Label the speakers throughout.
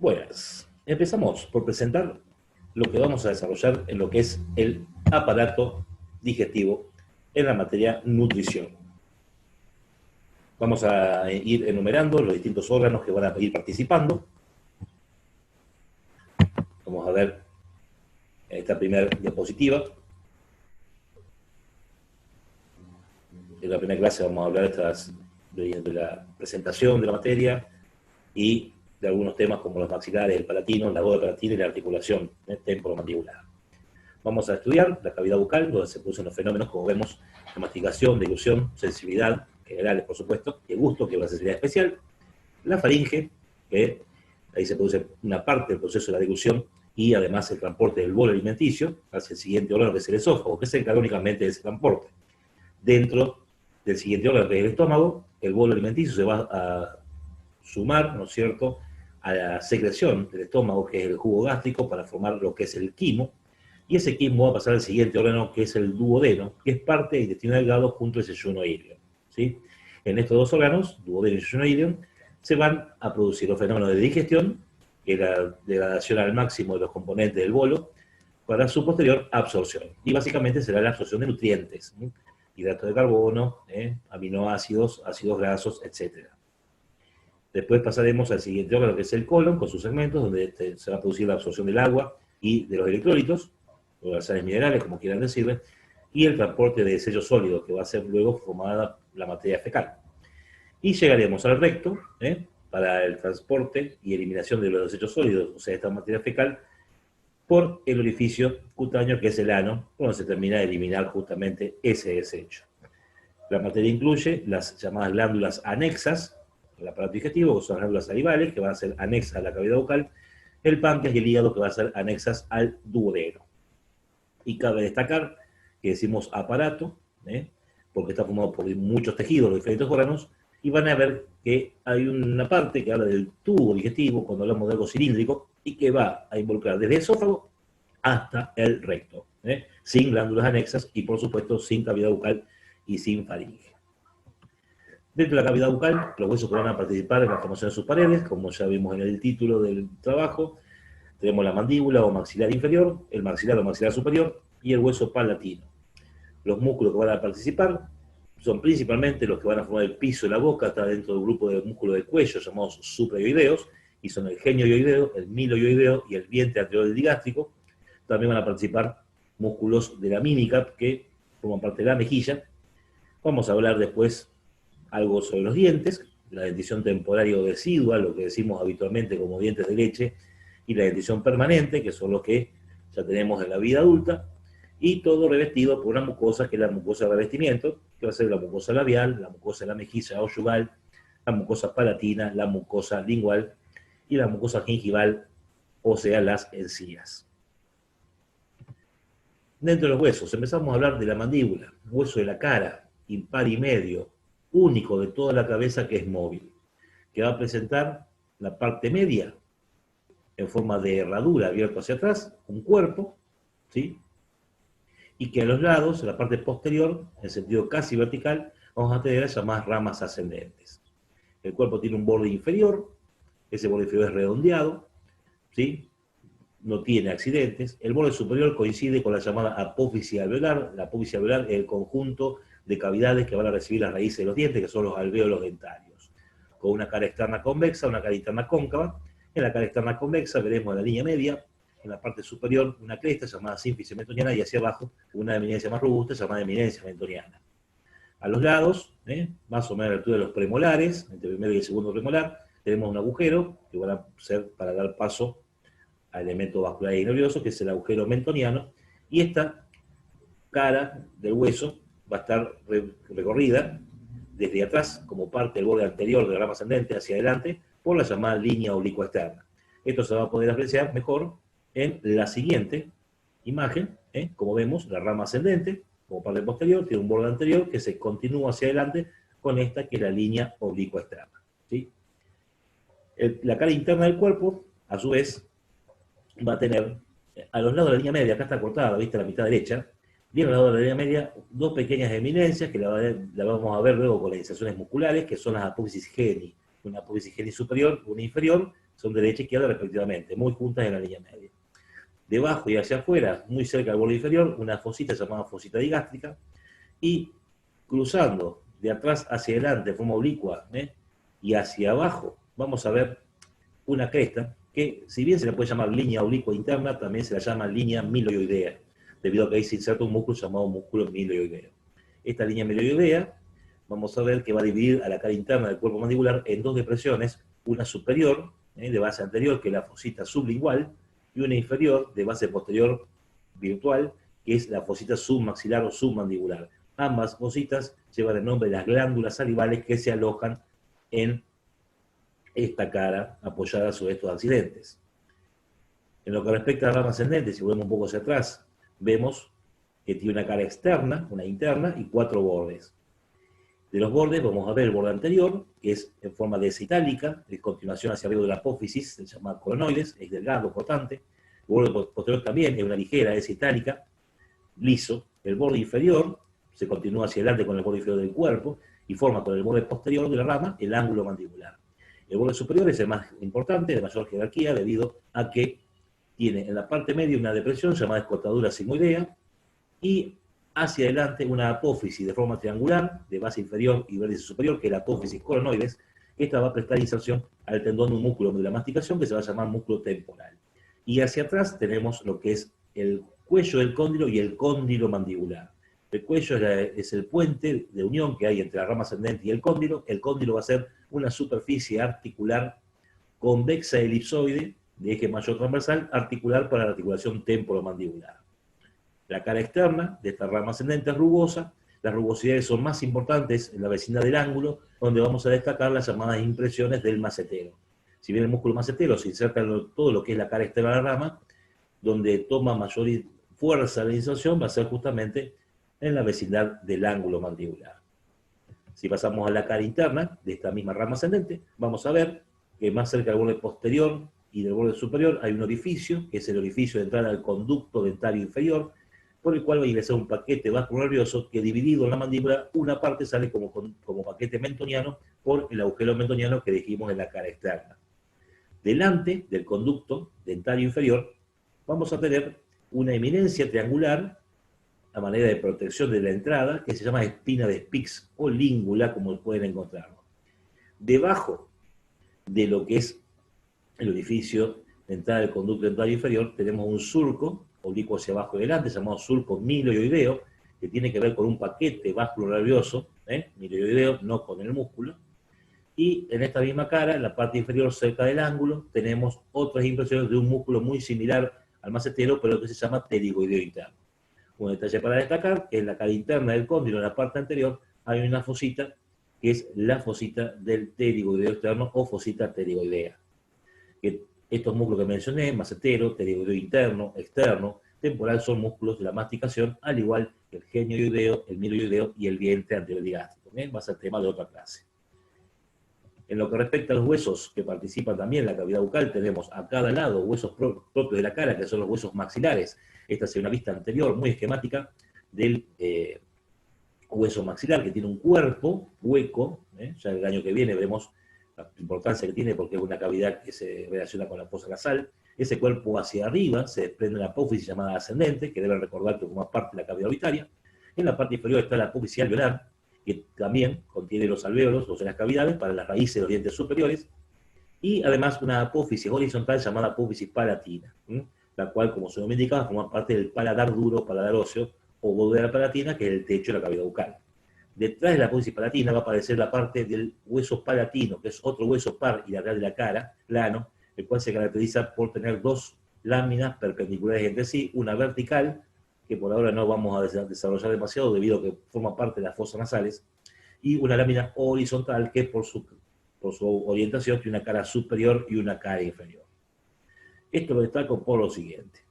Speaker 1: Buenas. Empezamos por presentar lo que vamos a desarrollar en lo que es el aparato digestivo en la materia nutrición. Vamos a ir enumerando los distintos órganos que van a ir participando. Vamos a ver esta primera diapositiva. En la primera clase vamos a hablar de la presentación de la materia y de algunos temas como los maxilares, el palatino, la goda palatina y la articulación temporomandibular. Vamos a estudiar la cavidad bucal, donde se producen los fenómenos, como vemos, de masticación, deglución, sensibilidad, generales, por supuesto, y gusto, que es una sensibilidad especial. La faringe, que ahí se produce una parte del proceso de la deglución, y además el transporte del bolo alimenticio hacia el siguiente órgano, que es el esófago, que se encarga únicamente de ese transporte. Dentro del siguiente órgano, que es el estómago, el bolo alimenticio se va a sumar, ¿no es cierto?, a la secreción del estómago, que es el jugo gástrico, para formar lo que es el quimo, y ese quimo va a pasar al siguiente órgano, que es el duodeno, que es parte del intestino delgado junto al yeyunoideo, ¿sí? En estos dos órganos, duodeno y yeyunoideo, se van a producir los fenómenos de digestión, que es la degradación al máximo de los componentes del bolo, para su posterior absorción. Y básicamente será la absorción de nutrientes, ¿sí? Hidratos de carbono, aminoácidos, ácidos grasos, etc. Después pasaremos al siguiente órgano, que es el colon, con sus segmentos, donde se va a producir la absorción del agua y de los electrolitos, o de las sales minerales, como quieran decirle, y el transporte de desechos sólidos, que va a ser luego formada la materia fecal. Y llegaremos al recto, para el transporte y eliminación de los desechos sólidos, o sea, esta materia fecal, por el orificio cutáneo, que es el ano, donde se termina de eliminar justamente ese desecho. La materia incluye las llamadas glándulas anexas al aparato digestivo, que son las glándulas salivales, que van a ser anexas a la cavidad bucal, el páncreas y el hígado, que van a ser anexas al duodeno. Y cabe destacar que decimos aparato, porque está formado por muchos tejidos, los diferentes órganos, y van a ver que hay una parte que habla del tubo digestivo, cuando hablamos de algo cilíndrico, y que va a involucrar desde el esófago hasta el recto, sin glándulas anexas y, por supuesto, sin cavidad bucal y sin faringe. Dentro de la cavidad bucal, los huesos que van a participar en la formación de sus paredes, como ya vimos en el título del trabajo, tenemos la mandíbula o maxilar inferior, el maxilar o maxilar superior y el hueso palatino. Los músculos que van a participar son principalmente los que van a formar el piso de la boca, está dentro del grupo de músculos del cuello llamados suprayoideos, y son el genioioideo, el miloioideo y el vientre anterior del digástrico. También van a participar músculos de la mímica, que forman parte de la mejilla. Vamos a hablar después algo sobre los dientes, la dentición temporaria o decidua, lo que decimos habitualmente como dientes de leche, y la dentición permanente, que son los que ya tenemos en la vida adulta, y todo revestido por una mucosa, que es la mucosa de revestimiento, que va a ser la mucosa labial, la mucosa de la mejilla oyugal, la mucosa palatina, la mucosa lingual y la mucosa gingival, o sea, las encías. Dentro de los huesos, empezamos a hablar de la mandíbula, hueso de la cara, impar y medio, único de toda la cabeza que es móvil, que va a presentar la parte media en forma de herradura abierto hacia atrás, un cuerpo, ¿sí? Y que a los lados, en la parte posterior, en sentido casi vertical, vamos a tener las llamadas ramas ascendentes. El cuerpo tiene un borde inferior, ese borde inferior es redondeado, ¿sí? No tiene accidentes. El borde superior coincide con la llamada apófisis alveolar. La apófisis alveolar es el conjunto de cavidades que van a recibir las raíces de los dientes, que son los alvéolos dentarios, con una cara externa convexa, una cara interna cóncava. En la cara externa convexa veremos la línea media, en la parte superior una cresta llamada sínfisis mentoniana, y hacia abajo una eminencia más robusta llamada eminencia mentoniana. A los lados, más o menos a la altura de los premolares, entre el primero y el segundo premolar, tenemos un agujero que van a ser para dar paso a elementos vasculares y nerviosos, que es el agujero mentoniano, y esta cara del hueso va a estar recorrida desde atrás, como parte del borde anterior de la rama ascendente hacia adelante, por la llamada línea oblicua externa. Esto se va a poder apreciar mejor en la siguiente imagen, como vemos, la rama ascendente, como parte posterior, tiene un borde anterior que se continúa hacia adelante con esta que es la línea oblicua externa, ¿sí? La cara interna del cuerpo, a su vez, va a tener a los lados de la línea media, acá está cortada, ¿viste? La mitad derecha, bien al lado de la línea media, dos pequeñas eminencias que la vamos a ver luego con las inserciones musculares, que son las apófisis geni, una apófisis geni superior, una inferior, son derecha e izquierda respectivamente, muy juntas en la línea media. Debajo y hacia afuera, muy cerca del borde inferior, una fosita llamada fosita digástrica, y cruzando de atrás hacia adelante de forma oblicua, y hacia abajo, vamos a ver una cresta que, si bien se le puede llamar línea oblicua interna, también se la llama línea miloidea, debido a que ahí se inserta un músculo llamado músculo miloideo. Esta línea miloidea, vamos a ver que va a dividir a la cara interna del cuerpo mandibular en dos depresiones, una superior, de base anterior, que es la fosita sublingual, y una inferior, de base posterior virtual, que es la fosita submaxilar o submandibular. Ambas fositas llevan el nombre de las glándulas salivales que se alojan en esta cara apoyada sobre estos accidentes. En lo que respecta a la rama ascendente, si volvemos un poco hacia atrás, vemos que tiene una cara externa, una interna y 4 bordes. De los bordes vamos a ver el borde anterior, que es en forma de S itálica, de continuación hacia arriba de la apófisis, se llama coronoides, es delgado, cortante. El borde posterior también es una ligera S itálica, liso. El borde inferior se continúa hacia adelante con el borde inferior del cuerpo y forma con el borde posterior de la rama el ángulo mandibular. El borde superior es el más importante, de mayor jerarquía, debido a que tiene en la parte media una depresión llamada escotadura sigmoidea y hacia adelante una apófisis de forma triangular, de base inferior y vértice superior, que es la apófisis coronoides. Esta va a prestar inserción al tendón de un músculo de la masticación que se va a llamar músculo temporal. Y hacia atrás tenemos lo que es el cuello del cóndilo y el cóndilo mandibular. El cuello es el puente de unión que hay entre la rama ascendente y el cóndilo. El cóndilo va a ser una superficie articular convexa elipsoide de eje mayor transversal, articular para la articulación temporomandibular. La cara externa de esta rama ascendente es rugosa. Las rugosidades son más importantes en la vecindad del ángulo, donde vamos a destacar las llamadas impresiones del macetero. Si bien el músculo macetero se inserta en todo lo que es la cara externa de la rama, donde toma mayor fuerza la inserción va a ser justamente en la vecindad del ángulo mandibular. Si pasamos a la cara interna de esta misma rama ascendente, vamos a ver que más cerca del borde posterior y del borde superior hay un orificio, que es el orificio de entrada al conducto dentario inferior, por el cual va a ingresar un paquete vascular nervioso que, dividido en la mandíbula, una parte sale como paquete mentoniano por el agujero mentoniano que dijimos en la cara externa. Delante del conducto dentario inferior vamos a tener una eminencia triangular a manera de protección de la entrada, que se llama espina de Spix o língula, como pueden encontrarlo. Debajo de lo que es el orificio de entrada del conducto dentario inferior, tenemos un surco oblicuo hacia abajo y adelante, llamado surco miloideo, que tiene que ver con un paquete vascular nervioso, miloideo, no con el músculo. Y en esta misma cara, en la parte inferior, cerca del ángulo, tenemos otras impresiones de un músculo muy similar al macetero, pero que se llama pterigoideo interno. Un detalle para destacar, que en la cara interna del cóndilo, en la parte anterior, hay una fosita, que es la fosita del pterigoideo externo o fosita pterigoidea. Que estos músculos que mencioné, macetero, pterigoideo interno, externo, temporal, son músculos de la masticación, al igual que el genioideo, el miloideo y el vientre anterodigástrico. Va a ser tema de otra clase. En lo que respecta a los huesos que participan también en la cavidad bucal, tenemos a cada lado huesos propios de la cara, que son los huesos maxilares. Esta es una vista anterior muy esquemática del hueso maxilar, que tiene un cuerpo hueco. Ya el año que viene veremos la importancia que tiene porque es una cavidad que se relaciona con la fosa nasal. Ese cuerpo hacia arriba se desprende una apófisis llamada ascendente, que deben recordar que forma parte de la cavidad orbitaria. En la parte inferior está la apófisis alveolar, que también contiene los alvéolos, o sea, las cavidades, para las raíces de los dientes superiores, y además una apófisis horizontal llamada apófisis palatina, la cual, como su nombre indica, forma parte del paladar duro, paladar óseo, o bóveda palatina, que es el techo de la cavidad bucal. Detrás de la apófisis palatina va a aparecer la parte del hueso palatino, que es otro hueso par y lateral de la cara, plano, el cual se caracteriza por tener dos láminas perpendiculares entre sí, una vertical, que por ahora no vamos a desarrollar demasiado debido a que forma parte de las fosas nasales, y una lámina horizontal que por su orientación tiene una cara superior y una cara inferior. Esto lo destaco por lo siguiente.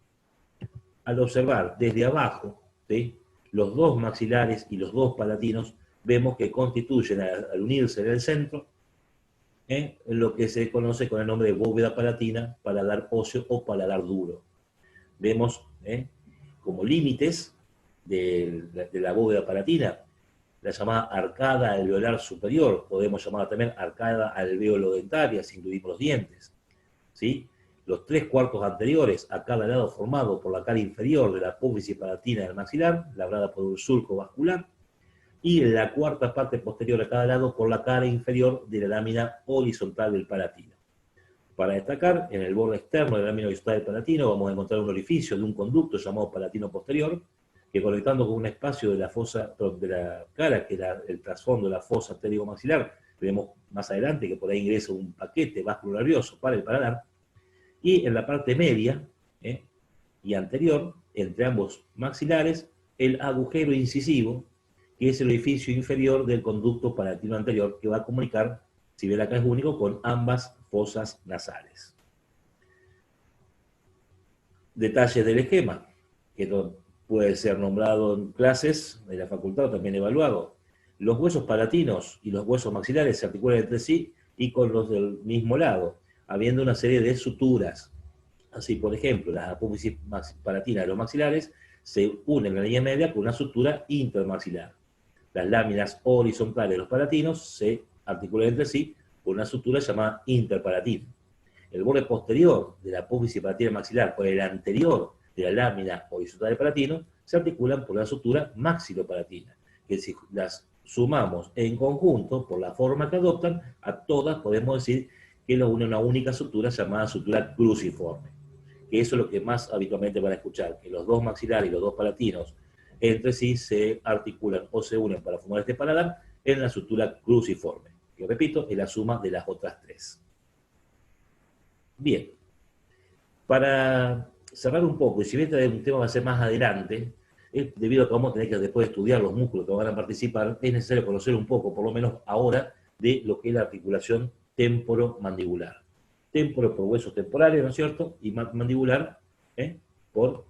Speaker 1: Al observar desde abajo, ¿sí?, los dos maxilares y los dos palatinos, vemos que constituyen, al unirse en el centro, lo que se conoce con el nombre de bóveda palatina, paladar óseo o paladar duro. Vemos como límites de la bóveda palatina la llamada arcada alveolar superior, podemos llamarla también arcada alveolo-dentaria si incluimos los dientes. ¿sí? Los 3/4 anteriores a cada lado formado por la cara inferior de la apófisis palatina del maxilar, labrada por un surco vascular, y la 4ª parte posterior a cada lado por la cara inferior de la lámina horizontal del palatino. Para destacar, en el borde externo de la lámina horizontal del palatino vamos a encontrar un orificio de un conducto llamado palatino posterior, que conectando con un espacio de la fosa de la cara, que era el trasfondo de la fosa pterigomaxilar, veremos más adelante que por ahí ingresa un paquete vascular-nervioso para el paladar, y en la parte media y anterior, entre ambos maxilares, el agujero incisivo, que es el orificio inferior del conducto palatino anterior, que va a comunicar, si bien acá es único, con ambas fosas nasales. Detalles del esquema, que puede ser nombrado en clases de la facultad o también evaluado. Los huesos palatinos y los huesos maxilares se articulan entre sí y con los del mismo lado, habiendo una serie de suturas. Así, por ejemplo, las apófisis palatinas de los maxilares se unen en la línea media con una sutura intermaxilar. Las láminas horizontales de los palatinos se articulan entre sí con una sutura llamada interpalatina. El borde posterior de la apófisis palatina maxilar con el anterior de la lámina horizontal del palatino se articulan por la sutura maxilopalatina, que si las sumamos en conjunto por la forma que adoptan, a todas podemos decir que lo une una única sutura llamada sutura cruciforme. Que eso es lo que más habitualmente van a escuchar, que los dos maxilares y los dos palatinos entre sí se articulan o se unen para formar este paladar en la sutura cruciforme, que repito, es la suma de las otras tres. Bien, para cerrar un poco, y si bien este tema va a ser más adelante, debido a que vamos a tener que después estudiar los músculos que van a participar, es necesario conocer un poco, por lo menos ahora, de lo que es la articulación temporomandibular. Temporo por huesos temporales, ¿no es cierto? Y mandibular por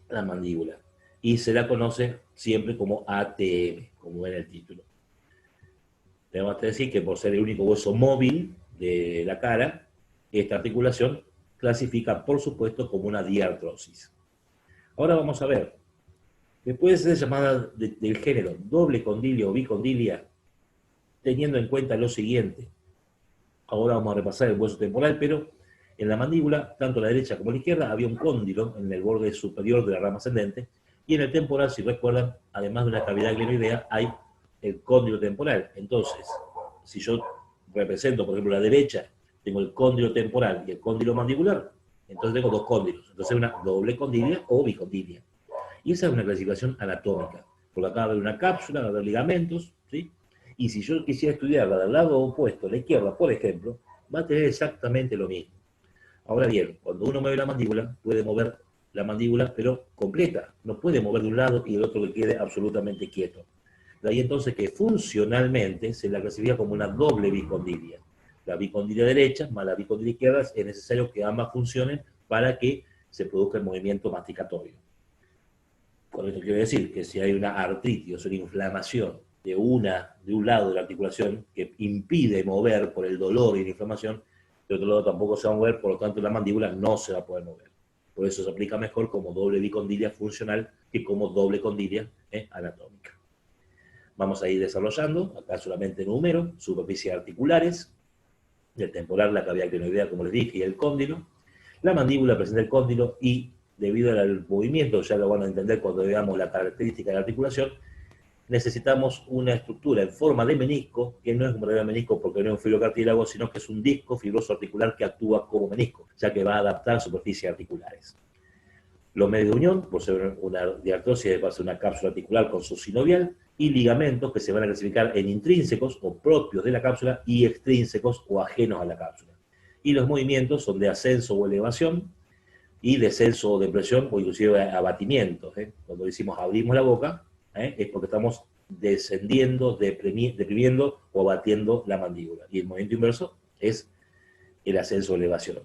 Speaker 1: la mandíbula. Y se la conoce siempre como ATM, como ven el título. Tenemos que decir que por ser el único hueso móvil de la cara, esta articulación clasifica, por supuesto, como una diartrosis. Ahora vamos a ver, que puede ser llamada del género doble condilia o bicondilia, teniendo en cuenta lo siguiente. Ahora vamos a repasar el hueso temporal, pero en la mandíbula, tanto la derecha como la izquierda, había un cóndilo en el borde superior de la rama ascendente, y en el temporal, si recuerdan, además de una cavidad glenoidea, hay el cóndilo temporal. Entonces, si yo represento, por ejemplo, la derecha, tengo el cóndilo temporal y el cóndilo mandibular, entonces tengo dos cóndilos. Entonces una doble condilia o bicondilia. Y esa es una clasificación anatómica. Por acá va a haber una cápsula, va a haber ligamentos, ¿sí? Y si yo quisiera estudiarla del lado opuesto, la izquierda, por ejemplo, va a tener exactamente lo mismo. Ahora bien, cuando uno mueve la mandíbula, puede mover la mandíbula, pero completa. No puede mover de un lado y el otro que quede absolutamente quieto. De ahí entonces que funcionalmente se la clasifica como una doble bicondilia. La bicondilia derecha más la bicondilia izquierda es necesario que ambas funcionen para que se produzca el movimiento masticatorio. Con esto quiero decir que si hay una artritis o una inflamación de un lado de la articulación que impide mover por el dolor y la inflamación, de otro lado tampoco se va a mover, por lo tanto la mandíbula no se va a poder mover. Por eso se aplica mejor como doble bicondilia funcional que como doble condilia anatómica. Vamos a ir desarrollando, acá solamente número, superficies articulares, del temporal, la cavidad glenoidea, como les dije, y el cóndilo. La mandíbula presenta el cóndilo y, debido al movimiento, ya lo van a entender cuando veamos la característica de la articulación, necesitamos una estructura en forma de menisco, que no es un verdadero menisco porque no es un fibrocartílago, sino que es un disco fibroso articular que actúa como menisco, ya que va a adaptar superficies articulares. Los medios de unión, por ser una diartrosis, va a ser una cápsula articular con su sinovial, y ligamentos que se van a clasificar en intrínsecos o propios de la cápsula y extrínsecos o ajenos a la cápsula. Y los movimientos son de ascenso o elevación, y descenso o depresión, o inclusive abatimiento. Cuando decimos abrimos la boca, es porque estamos descendiendo, deprimiendo o abatiendo la mandíbula. Y el movimiento inverso es el ascenso o elevación.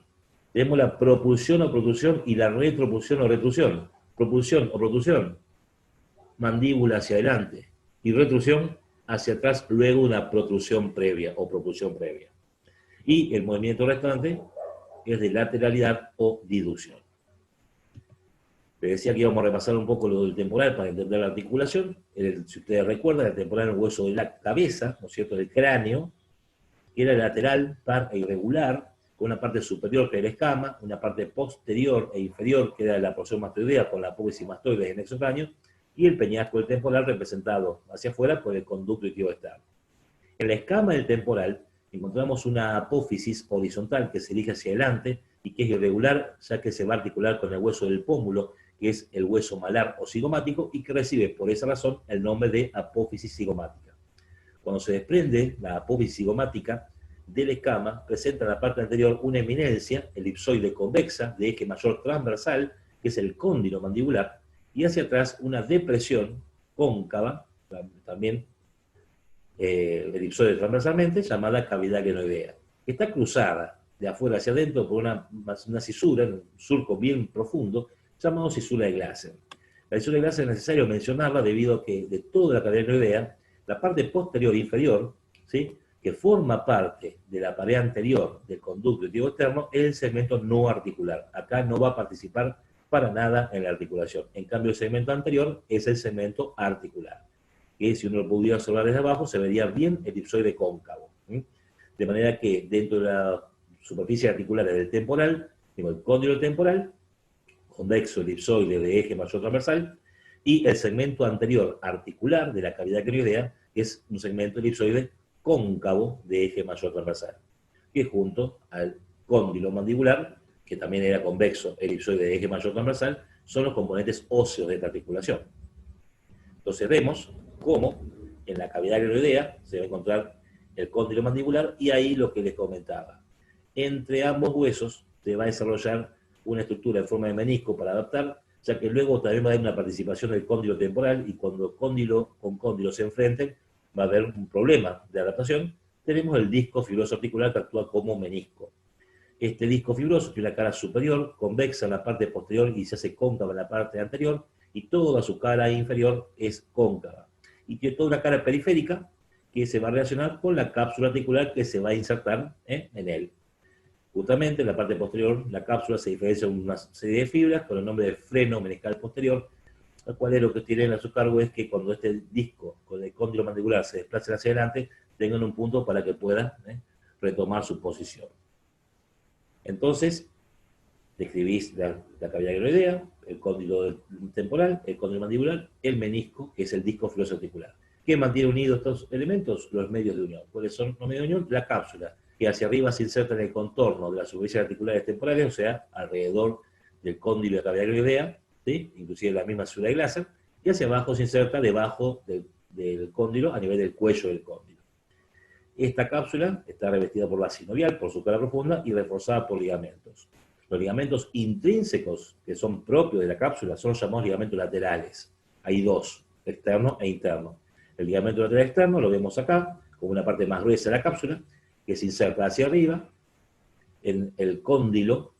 Speaker 1: Tenemos la propulsión o protrusión y la retropulsión o retrusión. Propulsión o protrusión, mandíbula hacia adelante, y retrusión hacia atrás, luego una protrusión previa o propulsión previa. Y el movimiento restante es de lateralidad o diducción. Les decía que íbamos a repasar un poco lo del temporal para entender la articulación. Si ustedes recuerdan, el temporal es el hueso de la cabeza, ¿no es cierto?, del cráneo, que era lateral, par e irregular, con una parte superior que era la escama, una parte posterior e inferior que era la porción mastoidea con la apófisis mastoide en exocráneo, y el peñasco del temporal representado hacia afuera por el conducto auditivo externo. En la escama del temporal encontramos una apófisis horizontal que se dirige hacia adelante y que es irregular, ya que se va a articular con el hueso del pómulo, que es el hueso malar o cigomático, y que recibe por esa razón el nombre de apófisis cigomática. Cuando se desprende la apófisis cigomática de la escama, presenta en la parte anterior una eminencia, elipsoide convexa, de eje mayor transversal, que es el cóndilo mandibular, y hacia atrás una depresión cóncava, también elipsoide transversalmente, llamada cavidad glenoidea, que está cruzada de afuera hacia adentro por una cisura, un surco bien profundo, llamado cisura de Glaser. La cisura de Glaser es necesario mencionarla debido a que de toda la cavidad glenoidea, la parte posterior e inferior, ¿sí?, que forma parte de la pared anterior del conducto auditivo externo, es el segmento no articular. Acá no va a participar para nada en la articulación. En cambio, el segmento anterior es el segmento articular, que si uno lo pudiera observar desde abajo, se vería bien elipsoide cóncavo. De manera que dentro de la superficie articular del temporal, tengo el cóndilo temporal, convexo elipsoide de eje mayor transversal, y el segmento anterior articular de la cavidad glenoidea, que es un segmento elipsoide cóncavo de eje mayor transversal, que junto al cóndilo mandibular, que también era convexo elipsoide de eje mayor transversal, son los componentes óseos de esta articulación. Entonces vemos cómo en la cavidad glenoidea se va a encontrar el cóndilo mandibular, y ahí lo que les comentaba. Entre ambos huesos se va a desarrollar una estructura en forma de menisco para adaptar, ya que luego también va a haber una participación del cóndilo temporal, y cuando cóndilo con cóndilo se enfrenten, va a haber un problema de adaptación. Tenemos el disco fibroso articular que actúa como menisco. Este disco fibroso tiene una cara superior, convexa en la parte posterior y se hace cóncava en la parte anterior, y toda su cara inferior es cóncava. Y tiene toda una cara periférica que se va a relacionar con la cápsula articular que se va a insertar en él. Justamente en la parte posterior, la cápsula se diferencia en una serie de fibras con el nombre de freno meniscal posterior, el cual es lo que tienen a su cargo es que cuando este disco con el cóndilo mandibular se desplace hacia adelante, tengan un punto para que pueda retomar su posición. Entonces, describís la cavidad glenoidea, el cóndilo temporal, el cóndilo mandibular, el menisco, que es el disco fibroso articular. ¿Qué mantiene unidos estos elementos? Los medios de unión. ¿Cuáles son los medios de unión? La cápsula, que hacia arriba se inserta en el contorno de las superficies articulares temporales, o sea, alrededor del cóndilo de cavidad glenoidea, ¿sí?, inclusive la misma cisura de Glaser, y hacia abajo se inserta debajo del cóndilo, a nivel del cuello del cóndilo. Esta cápsula está revestida por base sinovial, por su cara profunda, y reforzada por ligamentos. Los ligamentos intrínsecos, que son propios de la cápsula, son los llamados ligamentos laterales. Hay dos, externo e interno. El ligamento lateral externo lo vemos acá, como una parte más gruesa de la cápsula, que se inserta hacia arriba, en el cóndilo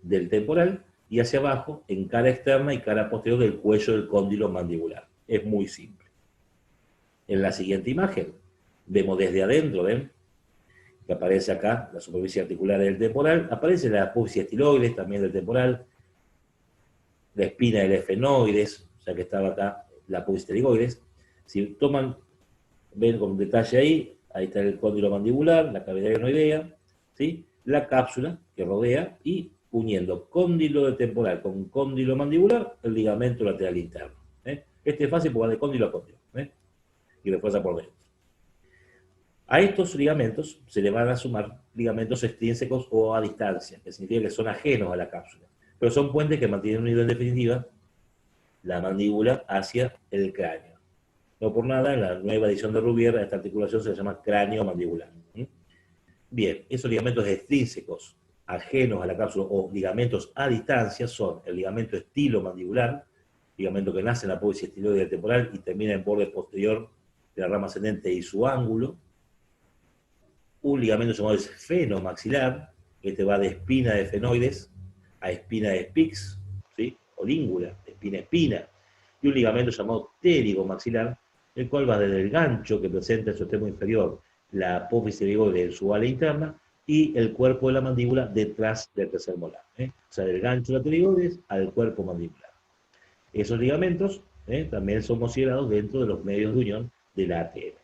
Speaker 1: del temporal, y hacia abajo, en cara externa y cara posterior del cuello del cóndilo mandibular. Es muy simple. En la siguiente imagen, vemos desde adentro, ¿ven?, que aparece acá la superficie articular del temporal, aparece la apófisis estiloides también del temporal, la espina del efenoides, ya que estaba acá la apófisis pterigoides. Si toman, ven con detalle ahí está el cóndilo mandibular, la cavidad glenoidea, ¿sí?, la cápsula que rodea, y uniendo cóndilo de temporal con cóndilo mandibular, el ligamento lateral interno. Este es fácil porque va de cóndilo a cóndilo, y refuerza por dentro. A estos ligamentos se le van a sumar ligamentos extrínsecos o a distancia, que significa que son ajenos a la cápsula, pero son puentes que mantienen unido en definitiva la mandíbula hacia el cráneo. No por nada, en la nueva edición de Rubier, esta articulación se llama cráneo mandibular. Bien, esos ligamentos extrínsecos ajenos a la cápsula o ligamentos a distancia son el ligamento estilomandibular, ligamento que nace en la apófisis estiloide del temporal y termina en borde posterior de la rama ascendente y su ángulo. Un ligamento llamado esfenomaxilar, este va de espina de efenoides a espina de Spix, ¿sí?, o língula, espina a espina. Y un ligamento llamado pterigomaxilar, el cual va desde el gancho que presenta en su extremo inferior la apófisis pterigoide en su ala interna y el cuerpo de la mandíbula detrás del tercer molar. O sea, del gancho de la pterigoides al cuerpo mandibular. Esos ligamentos también son considerados dentro de los medios de unión de la ATM.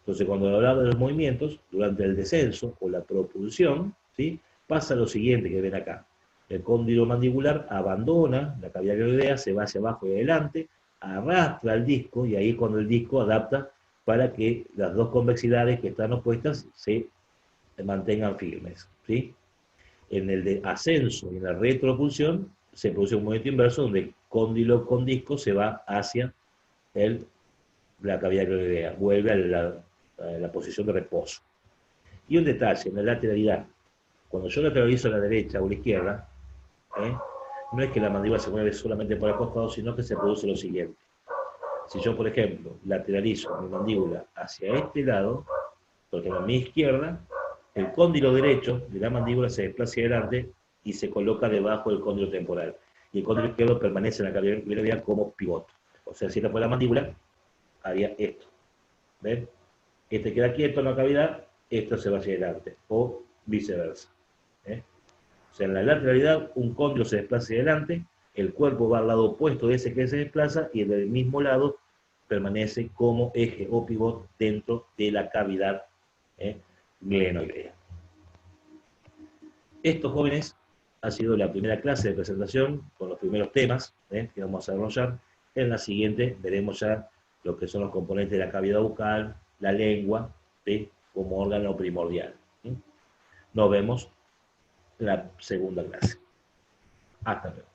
Speaker 1: Entonces, cuando hablaba de los movimientos, durante el descenso o la propulsión, ¿sí? Pasa lo siguiente que ven acá. El cóndilo mandibular abandona la cavidad glenoidea, se va hacia abajo y adelante, arrastra el disco, y ahí es cuando el disco adapta para que las dos convexidades que están opuestas se mantengan firmes, ¿sí? En el de ascenso y en la retropulsión se produce un movimiento inverso donde el cóndilo con disco se va hacia la cavidad glenoidea, vuelve a la posición de reposo. Y un detalle, en la lateralidad. Cuando yo lateralizo a la derecha o a la izquierda, ¿eh? No es que la mandíbula se mueve solamente por el costado, sino que se produce lo siguiente. Si yo, por ejemplo, lateralizo mi mandíbula hacia este lado, por ejemplo, a mi izquierda, el cóndilo derecho de la mandíbula se desplaza hacia adelante y se coloca debajo del cóndilo temporal. Y el cóndilo izquierdo permanece en la cavidad glenoidea como pivote. O sea, si esta fuera la mandíbula, haría esto. ¿Ven? Este queda quieto en la cavidad, esto se va hacia adelante. O viceversa. ¿Eh? O sea, en la lateralidad, un cóndilo se desplaza hacia adelante, el cuerpo va al lado opuesto de ese que se desplaza y del mismo lado permanece como eje o pivot dentro de la cavidad glenoidea. Esto, jóvenes, ha sido la primera clase de presentación con los primeros temas que vamos a desarrollar. En la siguiente veremos ya lo que son los componentes de la cavidad bucal, la lengua, como órgano primordial. Nos vemos en la segunda clase. Hasta luego.